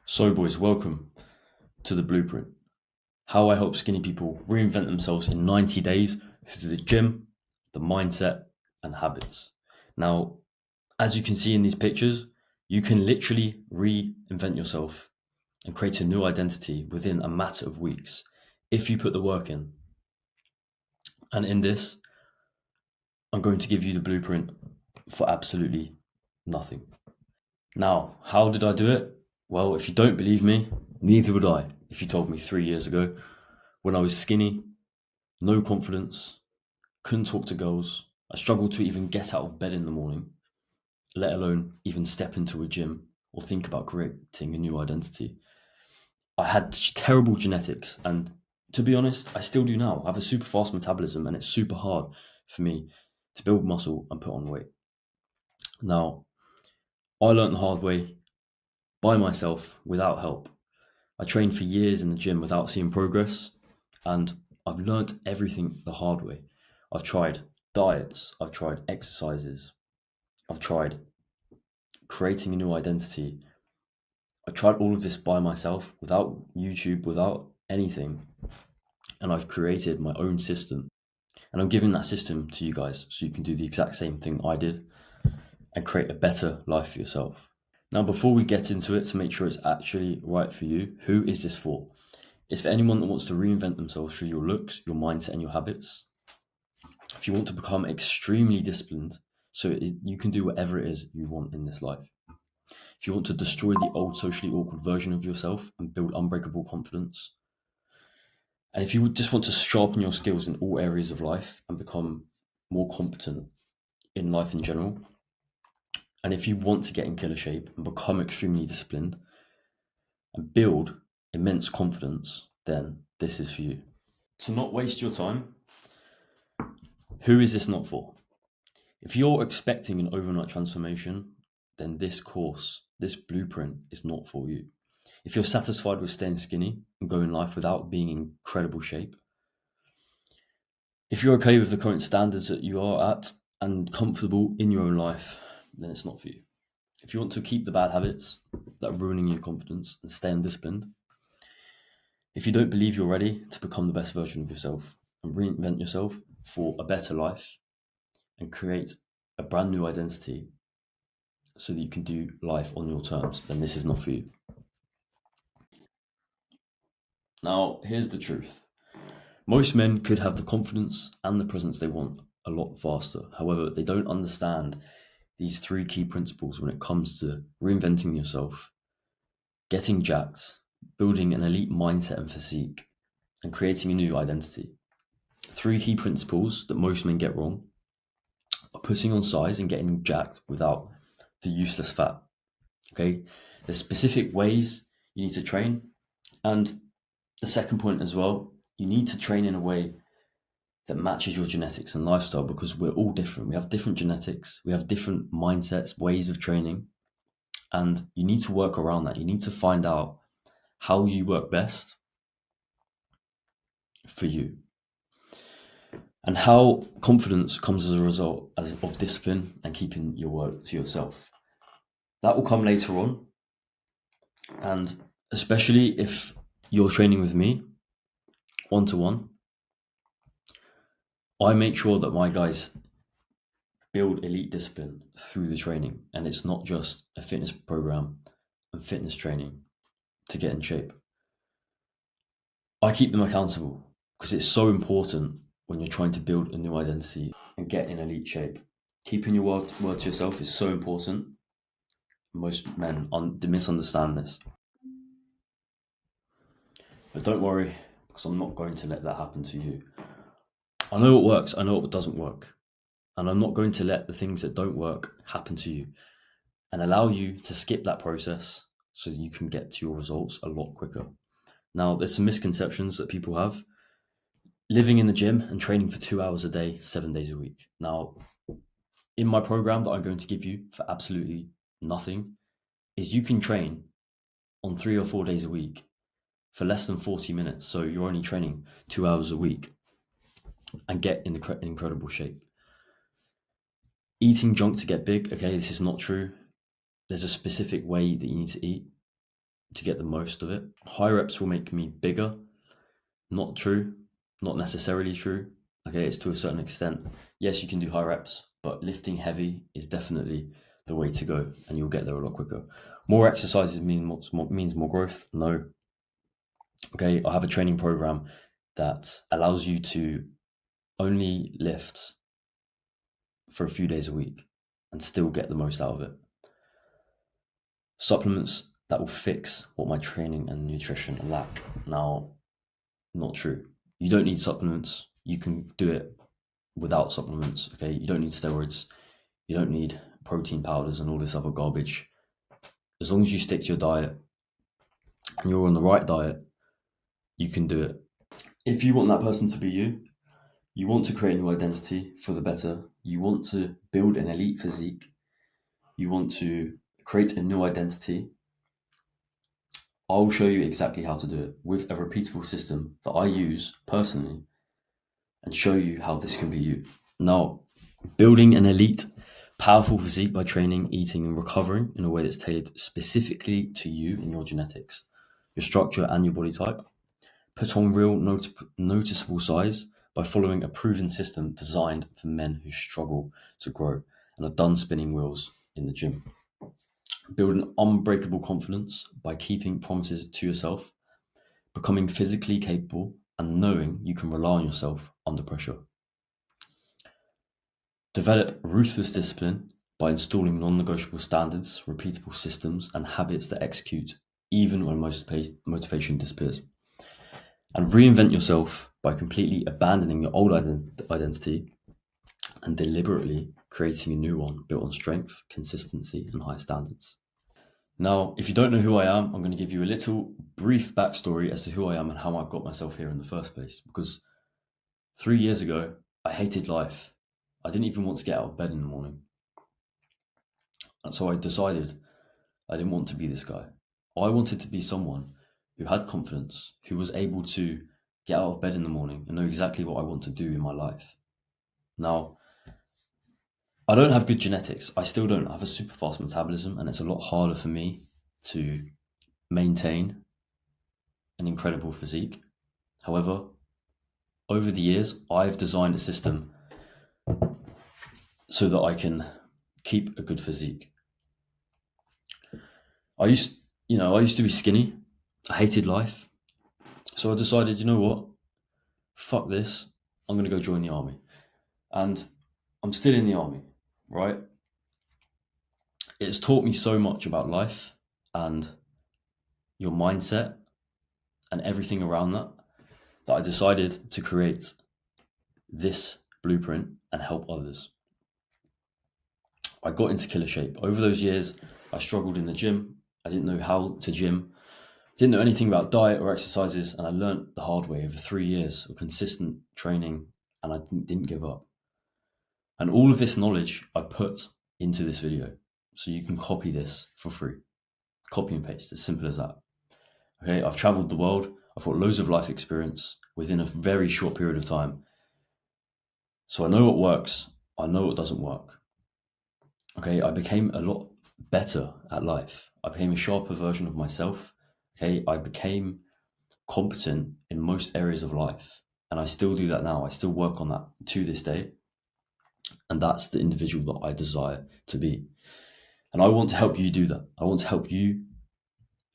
So, boys, welcome to the blueprint. How I help skinny people reinvent themselves in 90 days through the gym, the mindset, and habits. Now, as you can see in these pictures, you can literally reinvent yourself and create a new identity within a matter of weeks if you put the work in. And in this, I'm going to give you the blueprint for absolutely nothing. Now, how did I do it? Well, if you don't believe me, neither would I if you told me 3 years ago when I was skinny, no confidence, couldn't talk to girls. I struggled to even get out of bed in the morning, let alone even step into a gym or think about creating a new identity. I had terrible genetics, and to be honest, I still do now. I have a super fast metabolism, and it's super hard for me to build muscle and put on weight. Now, I learned the hard way by myself without help. I trained for years in the gym without seeing progress, and I've learnt everything the hard way. I've tried diets, I've tried exercises, I've tried creating a new identity. I tried all of this by myself without YouTube, without anything, and I've created my own system. And I'm giving that system to you guys so you can do the exact same thing I did and create a better life for yourself. Now, before we get into it, to make sure it's actually right for you, who is this for? It's for anyone that wants to reinvent themselves through your looks, your mindset, and your habits. If you want to become extremely disciplined, you can do whatever it is you want in this life. If you want to destroy the old socially awkward version of yourself and build unbreakable confidence. And if you just want to sharpen your skills in all areas of life and become more competent in life in general. And if you want to get in killer shape and become extremely disciplined and build immense confidence, then this is for you. To not waste your time, who is this not for? If you're expecting an overnight transformation, then this course, this blueprint is not for you. If you're satisfied with staying skinny and going life without being in incredible shape, if you're okay with the current standards that you are at and comfortable in your own life, then it's not for you. If you want to keep the bad habits that are ruining your confidence and stay undisciplined, if you don't believe you're ready to become the best version of yourself and reinvent yourself for a better life and create a brand new identity so that you can do life on your terms, then this is not for you. Now, here's the truth. Most men could have the confidence and the presence they want a lot faster. However, they don't understand these three key principles when it comes to reinventing yourself, getting jacked, building an elite mindset and physique, and creating a new identity. Three key principles that most men get wrong are putting on size and getting jacked without the useless fat. Okay, there's specific ways you need to train, and the second point as well, you need to train in a way that matches your genetics and lifestyle because we're all different. We have different genetics, we have different mindsets, ways of training, and you need to work around that. You need to find out how you work best for you and how confidence comes as a result of discipline and keeping your word to yourself. That will come later on, and especially if you're training with me one to one, I make sure that my guys build elite discipline through the training, and it's not just a fitness program and fitness training to get in shape. I keep them accountable because it's so important when you're trying to build a new identity and get in elite shape. Keeping your word to yourself is so important. Most men misunderstand this. But don't worry, because I'm not going to let that happen to you. I know what works, I know what doesn't work. And I'm not going to let the things that don't work happen to you and allow you to skip that process so you can get to your results a lot quicker. Now, there's some misconceptions that people have. Living in the gym and training for 2 hours a day, 7 days a week. Now, in my program that I'm going to give you for absolutely nothing, is you can train on 3 or 4 days a week for less than 40 minutes. So you're only training 2 hours a week and get in incredible shape. Eating junk to get big, okay, this is not true. There's a specific way that you need to eat. to get the most of it. High reps will make me bigger. Not true, not necessarily true. Okay, it's to a certain extent. Yes, you can do high reps, but lifting heavy is definitely the way to go, and you'll get there a lot quicker. More exercises means more growth. No. Okay, I have a training program that allows you to only lift for a few days a week and still get the most out of it. Supplements that will fix what my training and nutrition lack. Now, not true. You don't need supplements. You can do it without supplements. Okay, you don't need steroids. You don't need protein powders and all this other garbage. As long as you stick to your diet and you're on the right diet, you can do it. If you want that person to be you, you want to create a new identity for the better, you want to build an elite physique, you want to create a new identity, I'll show you exactly how to do it with a repeatable system that I use personally and show you how this can be you. Now, building an elite, powerful physique by training, eating, and recovering in a way that's tailored specifically to you and your genetics, your structure, and your body type. Put on real noticeable size by following a proven system designed for men who struggle to grow and are done spinning wheels in the gym. Build an unbreakable confidence by keeping promises to yourself, becoming physically capable, and knowing you can rely on yourself under pressure. Develop ruthless discipline by installing non-negotiable standards, repeatable systems, and habits that execute even when motivation disappears. And reinvent yourself by completely abandoning your old identity and deliberately creating a new one built on strength, consistency, and high standards. Now, if you don't know who I am, I'm going to give you a little brief backstory as to who I am and how I got myself here in the first place. Because 3 years ago, I hated life. I didn't even want to get out of bed in the morning. And so I decided I didn't want to be this guy. I wanted to be someone who had confidence, who was able to get out of bed in the morning and know exactly what I want to do in my life. Now, I don't have good genetics. I still don't. I have a super fast metabolism, and it's a lot harder for me to maintain an incredible physique. However, over the years, I've designed a system so that I can keep a good physique. I used to be skinny. I hated life. So I decided, you know what? Fuck this. I'm going to go join the army. And I'm still in the army, right? It's taught me so much about life and your mindset and everything around that I decided to create this blueprint and help others. I got into killer shape. Over those years, I struggled in the gym. I didn't know how to gym. Didn't know anything about diet or exercises, and I learned the hard way over 3 years of consistent training, and I didn't give up. And all of this knowledge I put into this video, so you can copy this for free. Copy and paste, as simple as that. Okay, I've traveled the world. I've got loads of life experience within a very short period of time. So I know what works. I know what doesn't work. Okay, I became a lot better at life. I became a sharper version of myself. Okay, I became competent in most areas of life. And I still do that now. I still work on that to this day. And that's the individual that I desire to be. And I want to help you do that. I want to help you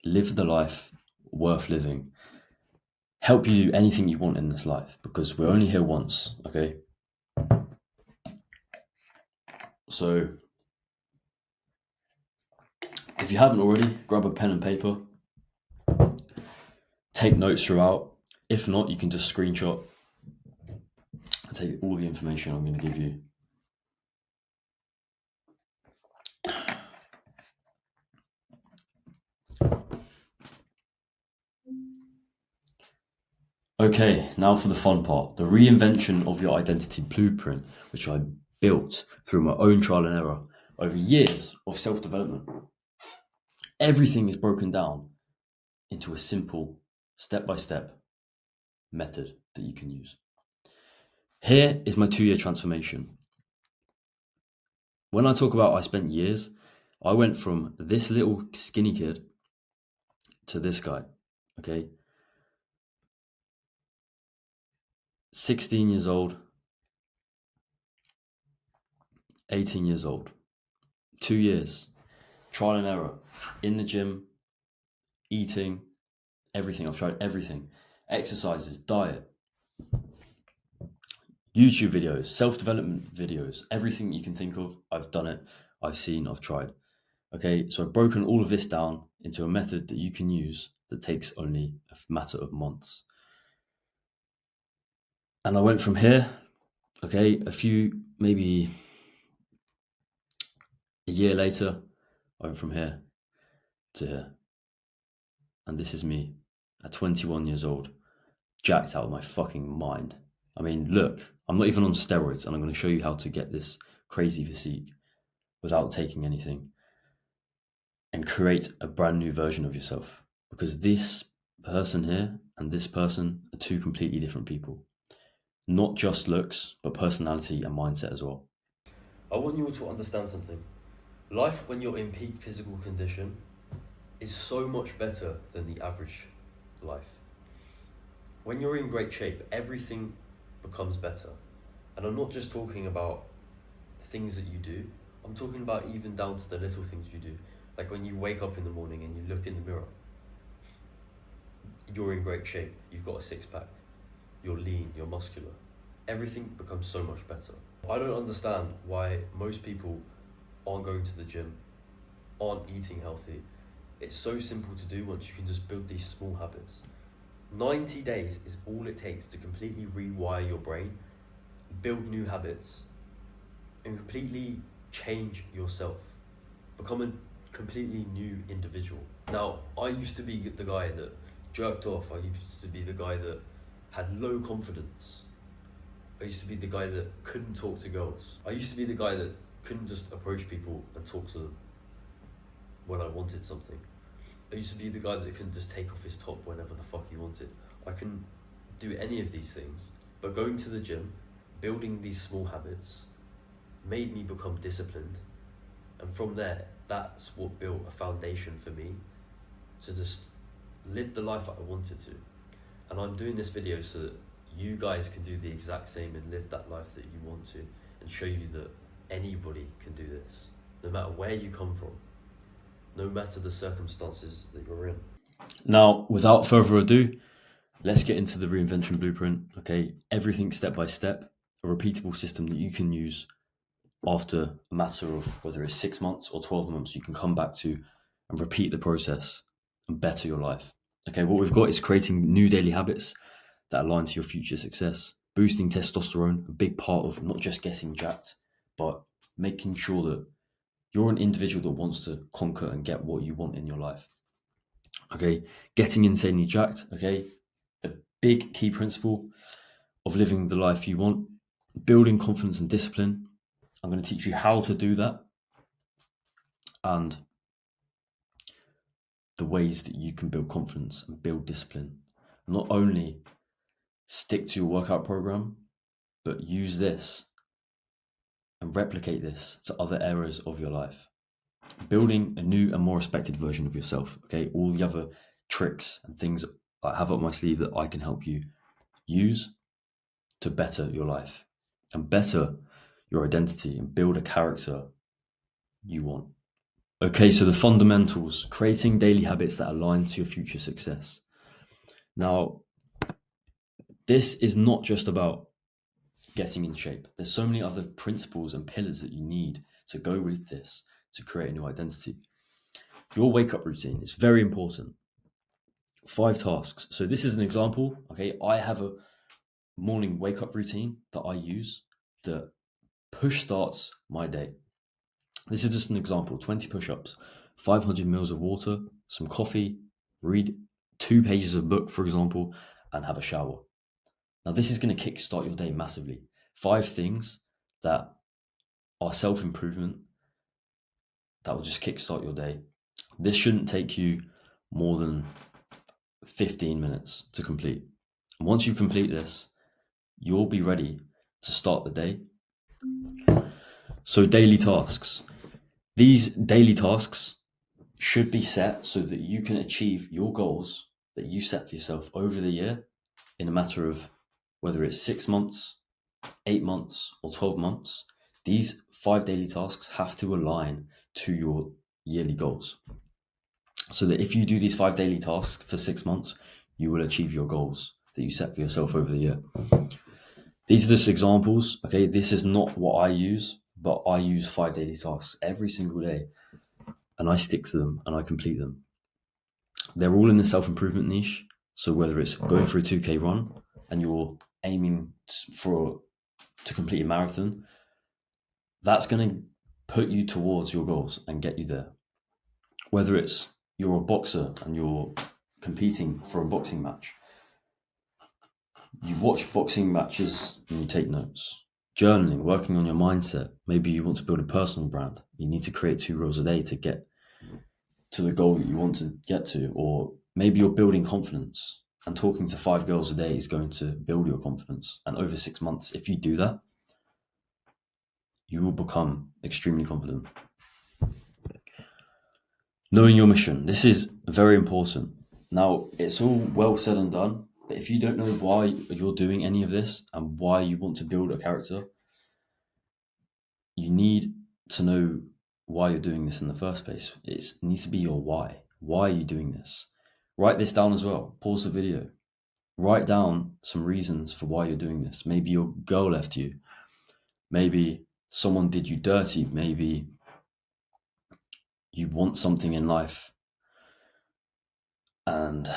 live the life worth living. Help you do anything you want in this life, because we're only here once, okay? So if you haven't already, grab a pen and paper. Take notes throughout. If not, you can just screenshot and take all the information I'm going to give you. Okay, now for the fun part, the reinvention of your identity blueprint, which I built through my own trial and error over years of self-development. Everything is broken down into a simple step-by-step method that you can use. Here is my 2-year transformation. When I talk about I spent years, I went from this little skinny kid to this guy, okay? 16 years old, 18 years old, 2 years, trial and error, in the gym, eating, everything. I've tried everything. Exercises, diet, YouTube videos, self-development videos, everything you can think of, I've done it, I've seen, I've tried. Okay, so I've broken all of this down into a method that you can use that takes only a matter of months. And I went from here, okay, maybe a year later, I went from here to here. And this is me at 21 years old, jacked out of my fucking mind. I mean, look, I'm not even on steroids, and I'm going to show you how to get this crazy physique without taking anything and create a brand new version of yourself. Because this person here and this person are two completely different people. Not just looks, but personality and mindset as well. I want you all to understand something. Life when you're in peak physical condition is so much better than the average life. When you're in great shape, everything becomes better. And I'm not just talking about things that you do, I'm talking about even down to the little things you do. Like when you wake up in the morning and you look in the mirror, you're in great shape, you've got a six-pack, you're lean, you're muscular. Everything becomes so much better. I don't understand why most people aren't going to the gym, aren't eating healthy. It's so simple to do once you can just build these small habits. 90 days is all it takes to completely rewire your brain, build new habits, and completely change yourself. Become a completely new individual. Now, I used to be the guy that jerked off. I used to be the guy that had low confidence. I used to be the guy that couldn't talk to girls. I used to be the guy that couldn't just approach people and talk to them when I wanted something. I used to be the guy that couldn't just take off his top whenever the fuck he wanted. I couldn't do any of these things. But going to the gym, building these small habits, made me become disciplined. And from there, that's what built a foundation for me to just live the life that I wanted to. And I'm doing this video so that you guys can do the exact same and live that life that you want to, and show you that anybody can do this, no matter where you come from, no matter the circumstances that you're in. Now, without further ado, let's get into the reinvention blueprint, okay? Everything step by step, a repeatable system that you can use after a matter of whether it's 6 months or 12 months, you can come back to and repeat the process and better your life. Okay, what we've got is creating new daily habits that align to your future success, boosting testosterone, a big part of not just getting jacked, but making sure that you're an individual that wants to conquer and get what you want in your life. Okay, getting insanely jacked, okay, a big key principle of living the life you want, building confidence and discipline. I'm going to teach you how to do that and the ways that you can build confidence and build discipline. Not only stick to your workout program, but use this and replicate this to other areas of your life. Building a new and more respected version of yourself, okay? All the other tricks and things I have up my sleeve that I can help you use to better your life and better your identity and build a character you want. Okay, so the fundamentals, creating daily habits that align to your future success. Now, this is not just about getting in shape. There's so many other principles and pillars that you need to go with this to create a new identity. Your wake-up routine is very important. 5 tasks. So this is an example, okay? I have a morning wake-up routine that I use that push starts my day. This is just an example. 20 push-ups, 500 mils of water, some coffee, read 2 pages of book, for example, and have a shower. Now, this is going to kickstart your day massively. 5 things that are self-improvement that will just kickstart your day. This shouldn't take you more than 15 minutes to complete. And once you complete this, you'll be ready to start the day. So daily tasks. These daily tasks should be set so that you can achieve your goals that you set for yourself over the year in a matter of whether it's 6 months, 8 months, or 12 months. These 5 daily tasks have to align to your yearly goals. So that if you do these 5 daily tasks for 6 months, you will achieve your goals that you set for yourself over the year. These are just examples, okay? This is not what I use, but I use 5 daily tasks every single day, and I stick to them and I complete them. They're all in the self-improvement niche. So whether it's going for a 2K run and you're aiming to complete a marathon, that's going to put you towards your goals and get you there. Whether it's you're a boxer and you're competing for a boxing match, you watch boxing matches and you take notes. Journaling, working on your mindset. Maybe you want to build a personal brand. You need to create 2 reels a day to get to the goal that you want to get to. Or maybe you're building confidence, and talking to 5 girls a day is going to build your confidence. And over 6 months, if you do that, you will become extremely confident. Knowing your mission. This is very important. Now, it's all well said and done, but if you don't know why you're doing any of this and why you want to build a character, you need to know why you're doing this in the first place. It needs to be your why. Why are you doing this? Write this down as well. Pause the video. Write down some reasons for why you're doing this. Maybe your girl left you. Maybe someone did you dirty. Maybe you want something in life. And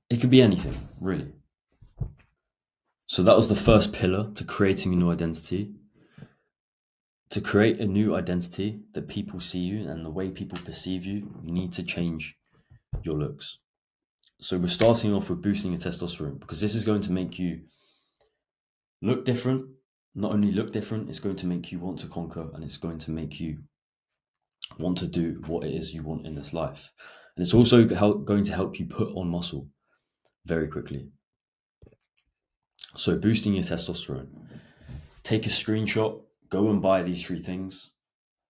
it could be anything, really. So that was the first pillar to creating a new identity. To create a new identity that people see you and the way people perceive you, you need to change your looks. So we're starting off with boosting your testosterone, because this is going to make you look different. Not only look different, it's going to make you want to conquer, and it's going to make you want to do what it is you want in this life. And it's also going to help you put on muscle very quickly. So boosting your testosterone. Take a screenshot, go and buy these 3 things.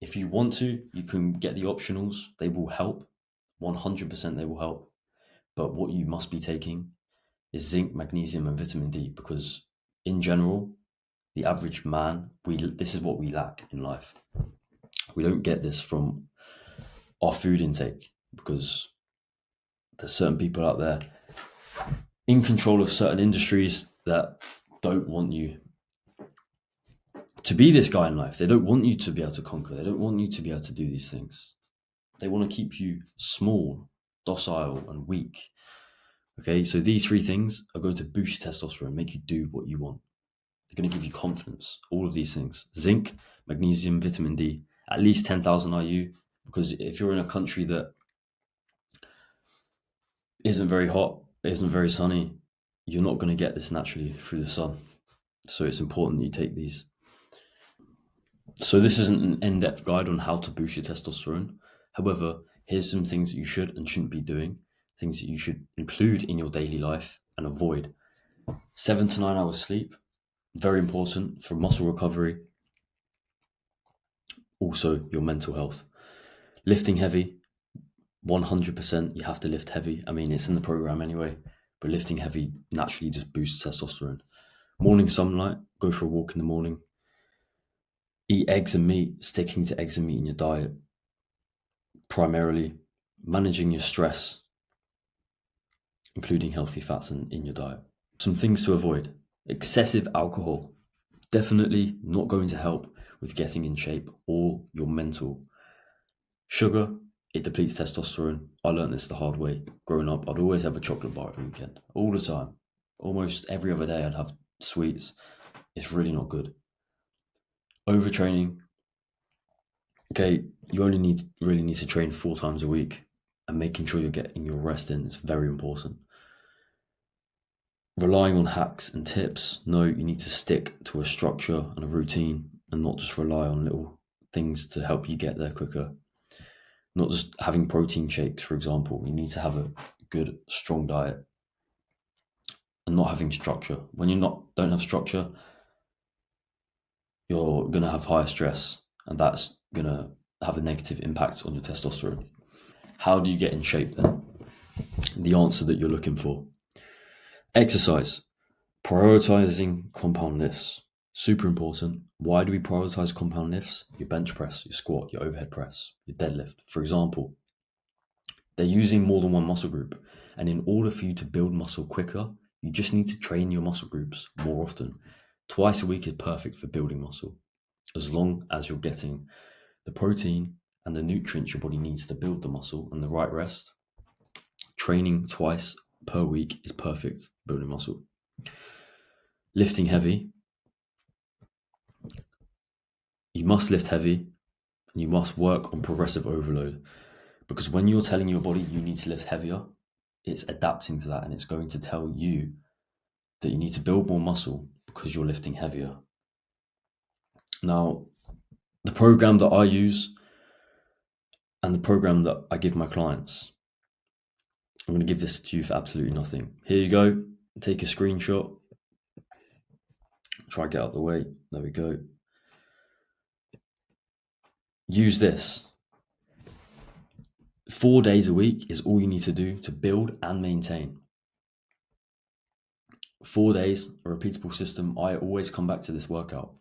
If you want to, you can get the optionals. They will help. 100% they will help. But what you must be taking is zinc, magnesium, and vitamin D, because in general, the average man, this is what we lack in life. We don't get this from our food intake, because there's certain people out there in control of certain industries that don't want you to be this guy in life. They don't want you to be able to conquer. They don't want you to be able to do these things. They want to keep you small, docile, and weak. Okay, so these 3 things are going to boost your testosterone, make you do what you want. They're going to give you confidence. All of these things: zinc, magnesium, vitamin D, at least 10,000 IU, because if you're in a country that isn't very hot, isn't very sunny, you're not going to get this naturally through the sun. So it's important that you take these. So this isn't an in-depth guide on how to boost your testosterone. However, here's some things that you should and shouldn't be doing, things that you should include in your daily life and avoid. 7 to 9 hours sleep, very important for muscle recovery. Also, your mental health. Lifting heavy, 100% you have to lift heavy. I mean, it's in the program anyway, but lifting heavy naturally just boosts testosterone. Morning sunlight, go for a walk in the morning. Eat eggs and meat, sticking to eggs and meat in your diet. Primarily, managing your stress, including healthy fats in your diet. Some things to avoid. Excessive alcohol, definitely not going to help with getting in shape or your mental. Sugar, it depletes testosterone. I learned this the hard way. Growing up, I'd always have a chocolate bar every weekend, all the time. Almost every other day I'd have sweets. It's really not good. Overtraining. Okay, you really need to train 4 times a week, and making sure you're getting your rest in is very important. Relying on hacks and tips. No, you need to stick to a structure and a routine, and not just rely on little things to help you get there quicker. Not just having protein shakes, for example. You need to have a good, strong diet, and not having structure. When you don't have structure, you're gonna have higher stress, and that's gonna have a negative impact on your testosterone. How do you get in shape then? The answer that you're looking for. Exercise. Prioritizing compound lifts. Super important. Why do we prioritize compound lifts? Your bench press, your squat, your overhead press, your deadlift. For example, they're using more than one muscle group. And in order for you to build muscle quicker, you just need to train your muscle groups more often. Twice a week is perfect for building muscle, as long as you're getting the protein and the nutrients your body needs to build the muscle and the right rest. Training twice per week is perfect for building muscle. Lifting heavy. You must lift heavy and you must work on progressive overload, because when you're telling your body you need to lift heavier, it's adapting to that and it's going to tell you that you need to build more muscle because you're lifting heavier. Now, the program that I use and the program that I give my clients, I'm going to give this to you for absolutely nothing. Here you go. Take a screenshot. Try to get out of the way. There we go. Use this. 4 days a week is all you need to do to build and maintain. 4 days, a repeatable system. I always come back to this workout.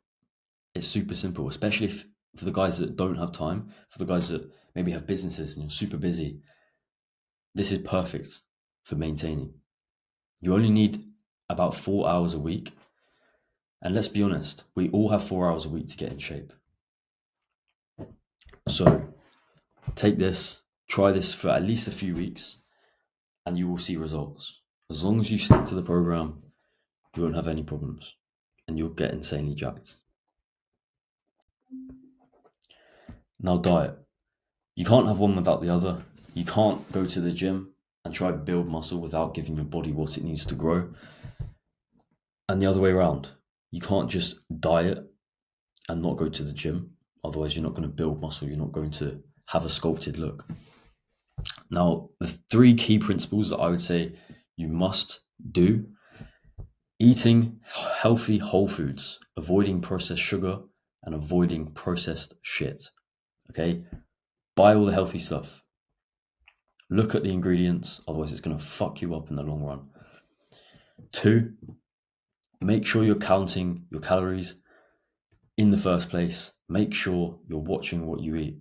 It's super simple, especially for the guys that don't have time, for the guys that maybe have businesses and you're super busy. This is perfect for maintaining. You only need about 4 hours a week. And let's be honest, we all have 4 hours a week to get in shape. So take this, try this for at least a few weeks, and you will see results. As long as you stick to the program, you won't have any problems and you'll get insanely jacked. Now, diet. You can't have one without the other. You can't go to the gym and try to build muscle without giving your body what it needs to grow. And the other way around. You can't just diet and not go to the gym. Otherwise, you're not going to build muscle. You're not going to have a sculpted look. Now, the 3 key principles that I would say you must do: eating healthy whole foods, avoiding processed sugar, and avoiding processed shit. Okay? Buy all the healthy stuff. Look at the ingredients, otherwise it's going to fuck you up in the long run. 2, make sure you're counting your calories in the first place. Make sure you're watching what you eat.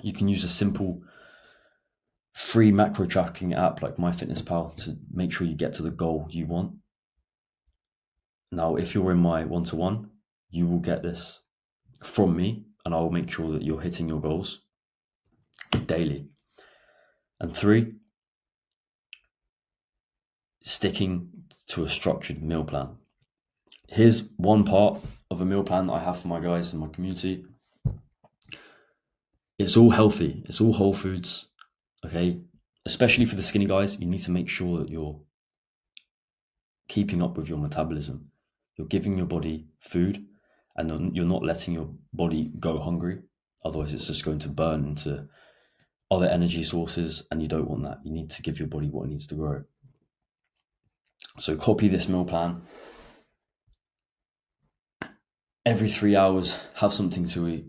You can use a simple free macro tracking app like MyFitnessPal to make sure you get to the goal you want. Now, if you're in my one-to-one, you will get this from me and I will make sure that you're hitting your goals daily. And 3, sticking to a structured meal plan. Here's one part of a meal plan that I have for my guys in my community. It's all healthy. It's all whole foods. Okay. Especially for the skinny guys, you need to make sure that you're keeping up with your metabolism. You're giving your body food and you're not letting your body go hungry. Otherwise, it's just going to burn into other energy sources and you don't want that. You need to give your body what it needs to grow. So copy this meal plan. Every 3 hours, have something to eat,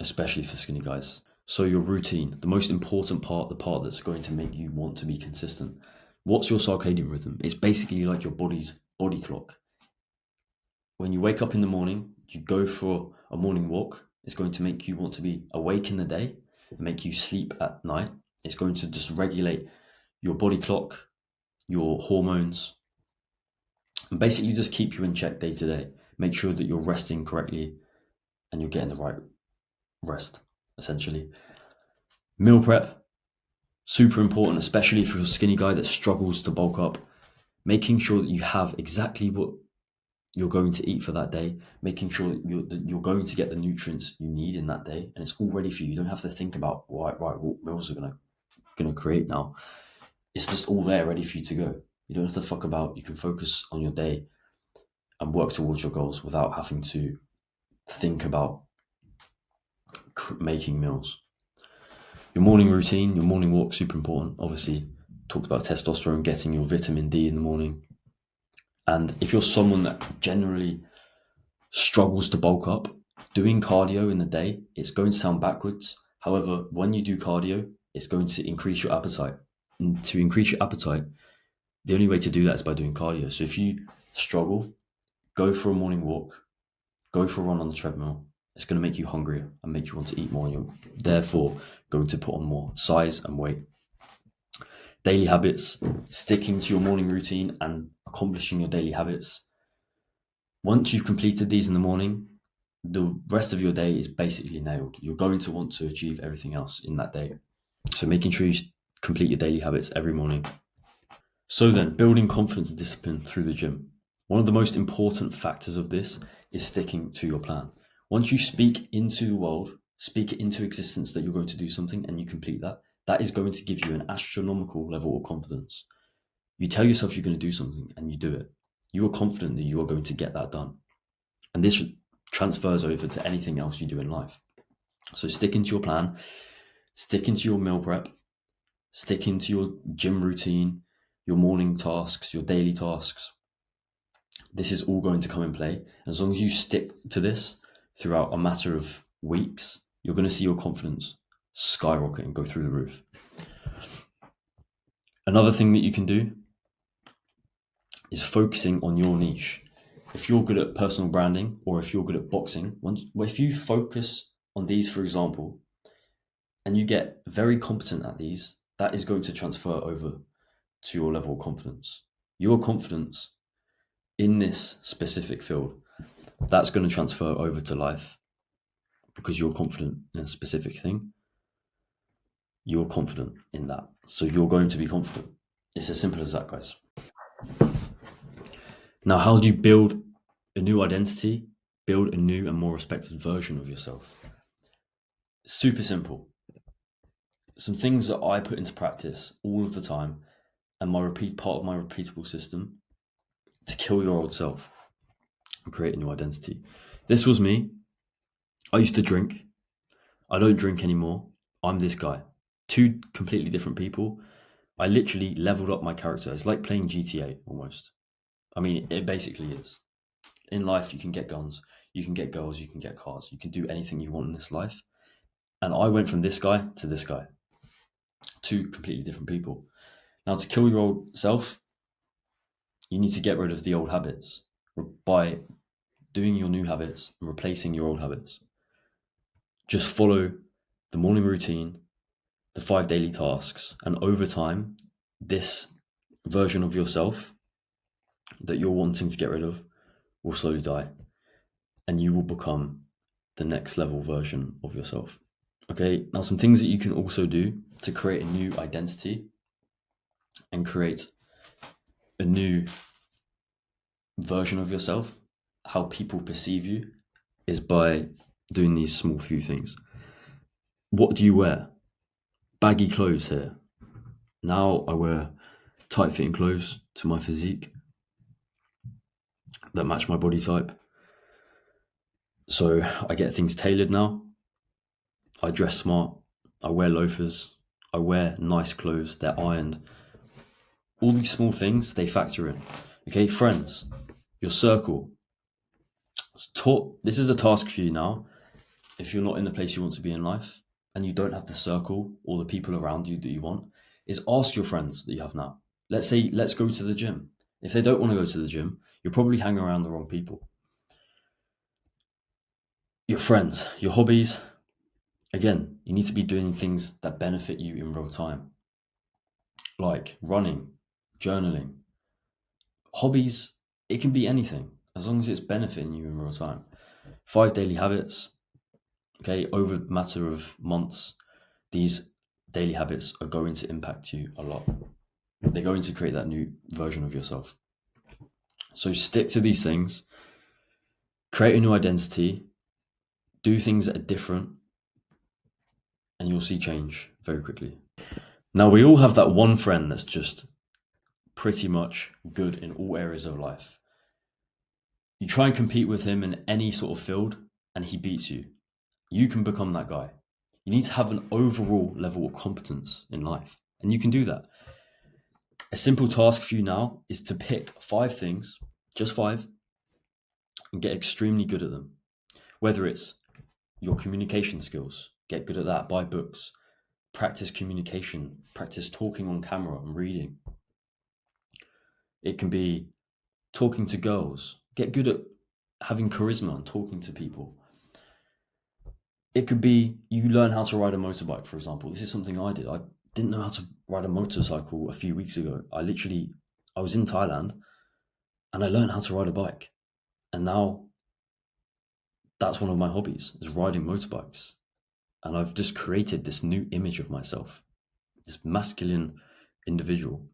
especially for skinny guys. So your routine, the most important part, the part that's going to make you want to be consistent. What's your circadian rhythm? It's basically like your body's body clock. When you wake up in the morning, you go for a morning walk. It's going to make you want to be awake in the day and make you sleep at night. It's going to just regulate your body clock, your hormones, and basically just keep you in check day to day. Make sure that you're resting correctly and you're getting the right rest, essentially. Meal prep, super important, especially for a skinny guy that struggles to bulk up. Making sure that you have exactly what you're going to eat for that day, making sure that you're going to get the nutrients you need in that day, and it's all ready for you. You don't have to think about right what meals are gonna create now. It's just all there ready for you to go. You don't have to fuck about. You can focus on your day and work towards your goals without having to think about making meals. Your morning routine, your morning walk, super important. Obviously, talked about testosterone, getting your vitamin D in the morning. And if you're someone that generally struggles to bulk up, doing cardio in the day, it's going to sound backwards. However, when you do cardio, It's going to increase your appetite. And to increase your appetite, the only way to do that is by doing cardio. So if you struggle, go for a morning walk, go for a run on the treadmill. It's going to make you hungrier and make you want to eat more, and you're therefore going to put on more size and weight. Daily habits, sticking to your morning routine and accomplishing your daily habits. Once you've completed these in the morning, the rest of your day is basically nailed. You're going to want to achieve everything else in that day. So making sure you complete your daily habits every morning. So then, building confidence and discipline through the gym. One of the most important factors of this is sticking to your plan. Once you speak into the world, speak it into existence that you're going to do something and you complete that, that is going to give you an astronomical level of confidence. You tell yourself you're going to do something and you do it. You are confident that you are going to get that done. And this transfers over to anything else you do in life. So sticking to your plan, sticking to your meal prep, sticking to your gym routine, your morning tasks, your daily tasks. This is all going to come in play. As long as you stick to this throughout a matter of weeks, you're going to see your confidence skyrocket and go through the roof. Another thing that you can do is focusing on your niche. If you're good at personal branding or if you're good at boxing, if you focus on these, for example, and you get very competent at these, that is going to transfer over to your level of confidence. Your confidence in this specific field, that's going to transfer over to life because you're confident in a specific thing. You're confident in that. So you're going to be confident. It's as simple as that, guys. Now, how do you build a new identity, build a new and more respected version of yourself? Super simple. Some things that I put into practice all of the time and part of my repeatable system to kill your old self and create a new identity. This was me. I used to drink. I don't drink anymore. I'm this guy. Two completely different people. I literally leveled up my character. It's like playing GTA almost. I mean, it basically is. In life, you can get guns, you can get girls, you can get cars, you can do anything you want in this life. And I went from this guy to this guy. Two completely different people. Now, to kill your old self, you need to get rid of the old habits by doing your new habits and replacing your old habits. Just follow the morning routine, the 5 daily tasks, and over time, this version of yourself that you're wanting to get rid of will slowly die, and you will become the next level version of yourself. Okay, now some things that you can also do to create a new identity and create a new version of yourself, how people perceive you, is by doing these small few things. What do you wear? Baggy clothes here. Now I wear tight fitting clothes to my physique that match my body type. So I get things tailored now. I dress smart. I wear loafers. I wear nice clothes. They're ironed. All these small things, they factor in. Okay, friends, your circle. This is a task for you now. If you're not in the place you want to be in life and you don't have the circle or the people around you that you want, is ask your friends that you have now. Let's say, let's go to the gym. If they don't want to go to the gym, you're probably hanging around the wrong people. Your friends, your hobbies, again, you need to be doing things that benefit you in real time, like running, journaling. Hobbies, it can be anything as long as it's benefiting you in real time. 5 daily habits. Okay, over a matter of months, these daily habits are going to impact you a lot. They're going to create that new version of yourself. So stick to these things, create a new identity, do things that are different, and you'll see change very quickly. Now, we all have that one friend that's just pretty much good in all areas of life. You try and compete with him in any sort of field, and he beats you. You can become that guy. You need to have an overall level of competence in life, and you can do that. A simple task for you now is to pick 5 things, just 5, and get extremely good at them. Whether it's your communication skills, get good at that, buy books, practice communication, practice talking on camera and reading. It can be talking to girls, get good at having charisma and talking to people. It could be you learn how to ride a motorbike, for example. This is something I did. I didn't know how to ride a motorcycle a few weeks ago. I was in Thailand and I learned how to ride a bike. And now that's one of my hobbies, is riding motorbikes. And I've just created this new image of myself, this masculine individual.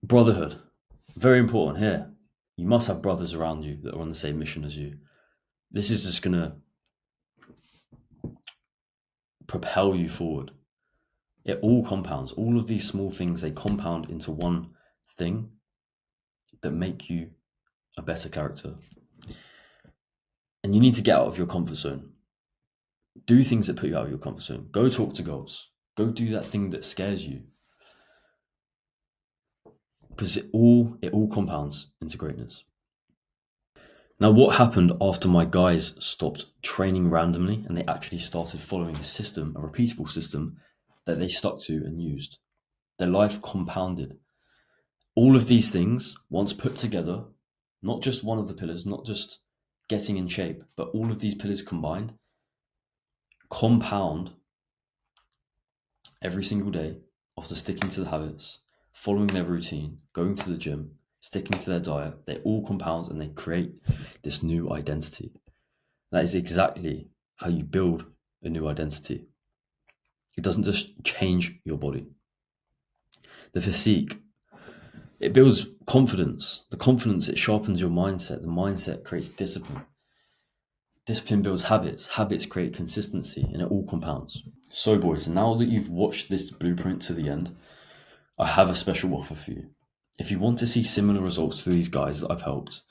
Brotherhood, very important here. You must have brothers around you that are on the same mission as you. This is just going to propel you forward. It all compounds. All of these small things, they compound into one thing that make you a better character. And you need to get out of your comfort zone. Do things that put you out of your comfort zone. Go talk to girls. Go do that thing that scares you. Because it all compounds into greatness. Now, what happened after my guys stopped training randomly and they actually started following a system, a repeatable system that they stuck to and used? Their life compounded. All of these things, once put together, not just one of the pillars, not just getting in shape, but all of these pillars combined, compound every single day after sticking to the habits, following their routine, going to the gym, sticking to their diet. They all compound and they create this new identity. That is exactly how you build a new identity. It doesn't just change your body. The physique, it builds confidence. The confidence, it sharpens your mindset. The mindset creates discipline. Discipline builds habits. Habits create consistency, and it all compounds. So boys, now that you've watched this blueprint to the end, I have a special offer for you. If you want to see similar results to these guys that I've helped,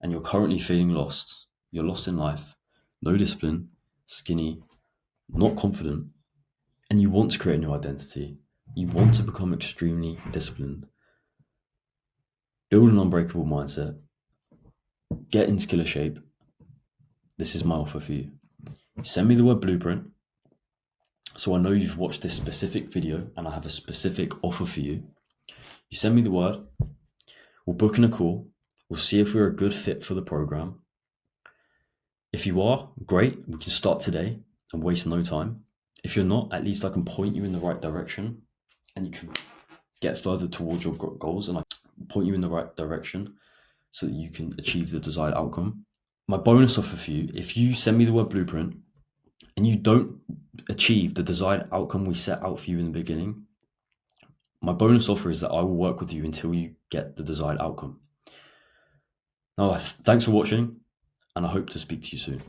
and you're currently feeling lost, you're lost in life, no discipline, skinny, not confident, and you want to create a new identity, you want to become extremely disciplined, build an unbreakable mindset, get in killer shape, this is my offer for you. Send me the word blueprint so I know you've watched this specific video and I have a specific offer for you. You send me the word, we'll book in a call, we'll see if we're a good fit for the program. If you are, great, we can start today and waste no time. If you're not, at least I can point you in the right direction and you can get further towards your goals, and I point you in the right direction so that you can achieve the desired outcome. My bonus offer for you, if you send me the word blueprint and you don't achieve the desired outcome we set out for you in the beginning, my bonus offer is that I will work with you until you get the desired outcome. Now, thanks for watching, and I hope to speak to you soon.